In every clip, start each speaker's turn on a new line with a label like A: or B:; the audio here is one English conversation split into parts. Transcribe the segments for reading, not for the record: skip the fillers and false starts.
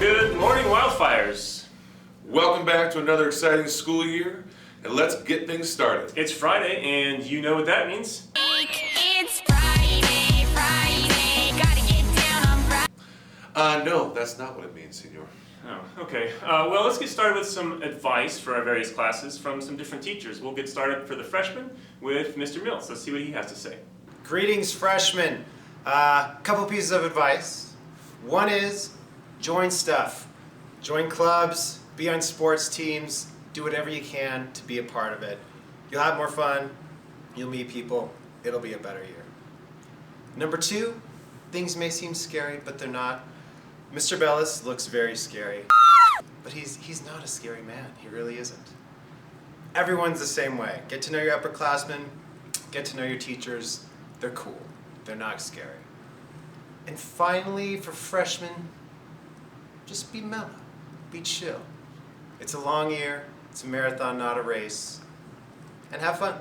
A: Good morning, Wildfires.
B: Welcome back to another exciting school year, and let's get things started.
A: It's Friday, and you know what that means.
C: It's Friday, gotta get down on Friday.
B: No, that's not what it means, senor.
A: Oh, okay. Well, let's get started with some advice for our various classes from some different teachers. We'll get started for the freshmen with Mr. Mills. Let's see what he has to say.
D: Greetings, freshmen. Couple pieces of advice. One is join stuff. Join clubs, be on sports teams, do whatever you can to be a part of it. You'll have more fun, you'll meet people, it'll be a better year. Number two, things may seem scary, but they're not. Mr. Bellis looks very scary, but he's not a scary man. He really isn't. Everyone's the same way. Get to know your upperclassmen, get to know your teachers. They're cool. They're not scary. And finally, for freshmen, just be mellow, be chill. It's a long year, it's a marathon, not a race. And have fun.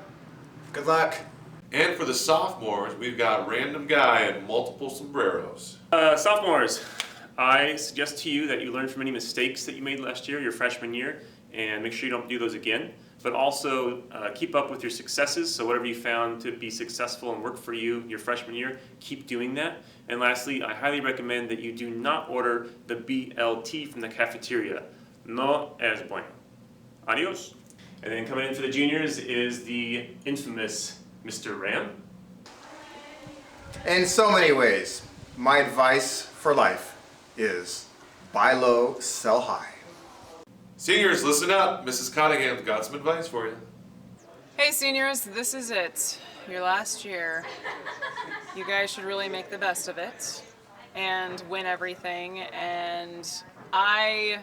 D: Good luck.
B: And for the sophomores, we've got Random Guy and multiple sombreros.
A: Sophomores, I suggest to you that you learn from any mistakes that you made last year, your freshman year, and make sure you don't do those again. But also keep up with your successes, so whatever you found to be successful and work for you your freshman year, keep doing that. And lastly, I highly recommend that you do not order the BLT from the cafeteria. No es bueno. Adios. And then coming in for the juniors is the infamous Mr. Ram.
E: In so many ways, my advice for life is buy low, sell high.
B: Seniors, listen up. Mrs. Cottingham's got some advice for you.
F: Hey seniors, this is it. Your last year. You guys should really make the best of it and win everything. And I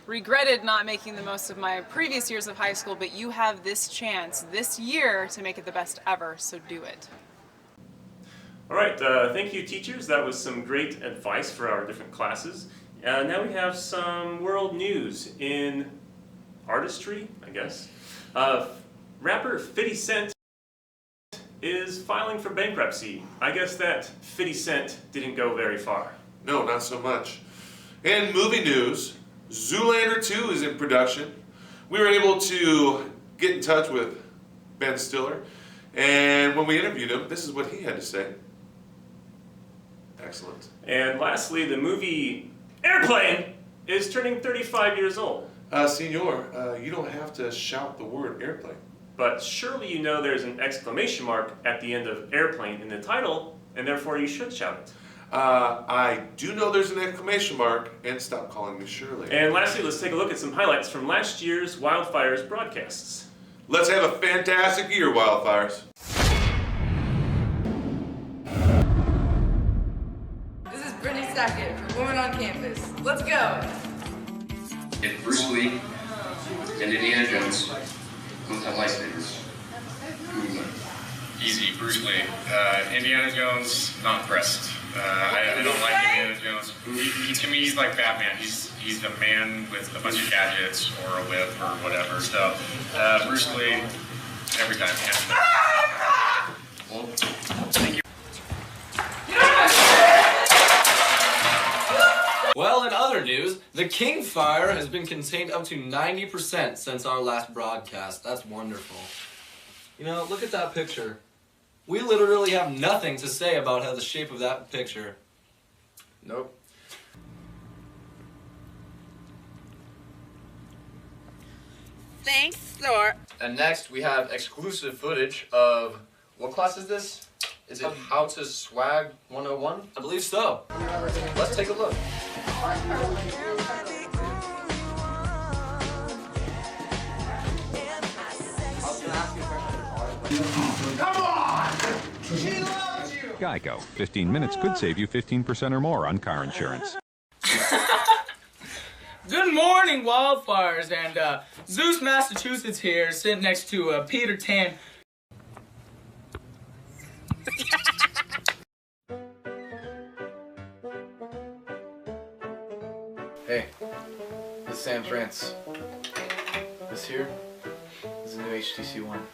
F: regretted not making the most of my previous years of high school, but you have this chance this year to make it the best ever, so do it.
A: All right, thank you teachers. That was some great advice for our different classes. Now we have some world news in artistry, I guess. Rapper 50 Cent is filing for bankruptcy. I guess that 50 Cent didn't go very far.
B: No, not so much. And movie news, Zoolander 2 is in production. We were able to get in touch with Ben Stiller, and when we interviewed him, this is what he had to say. Excellent.
A: And lastly, the movie Airplane is turning 35 years old.
B: Senor, you don't have to shout the word airplane.
A: But surely you know there's an exclamation mark at the end of airplane in the title, and therefore you should shout it.
B: I do know there's an exclamation mark, and stop calling me Shirley.
A: And lastly, let's take a look at some highlights from last year's Wildfires broadcasts.
B: Let's have a fantastic year, Wildfires.
G: This is Brittany Sackett from Women on Campus. Let's go!
H: If Bruce Lee and Indiana Jones both have lightsabers, who would win?
I: Easy, Bruce Lee. Indiana Jones, not impressed. I don't like Indiana Jones. To me, he's like Batman. He's the man with a bunch of gadgets or a whip or whatever. So, Bruce Lee, every time. Well, thank you.
J: Well, in other news, the King Fire has been contained up to 90% since our last broadcast. That's wonderful. You know, look at that picture. We literally have nothing to say about how the shape of that picture.
E: Nope.
G: Thanks, Thor.
J: And next, we have exclusive footage of... What class is this? Is it How to Swag 101? I believe so. Let's take a look.
E: Come on! She loves you!
K: Geico. 15 minutes could save you 15% or more on car insurance.
L: Good morning, Wildfires, and Zeus, Massachusetts here, sitting next to Peter Tan.
J: Hey, this is Sam France. This here is the new HTC One.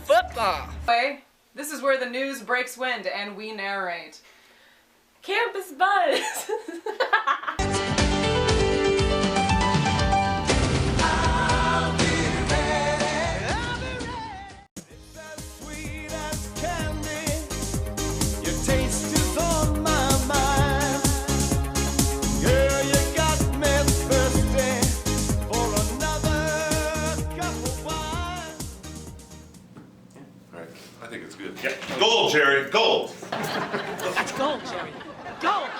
F: Football! This is where the news breaks wind and we narrate.
M: Campus Buzz.
B: All right, I think it's good.
A: Yeah.
B: Gold, Jerry, gold.
M: Gold, Jerry. Gold.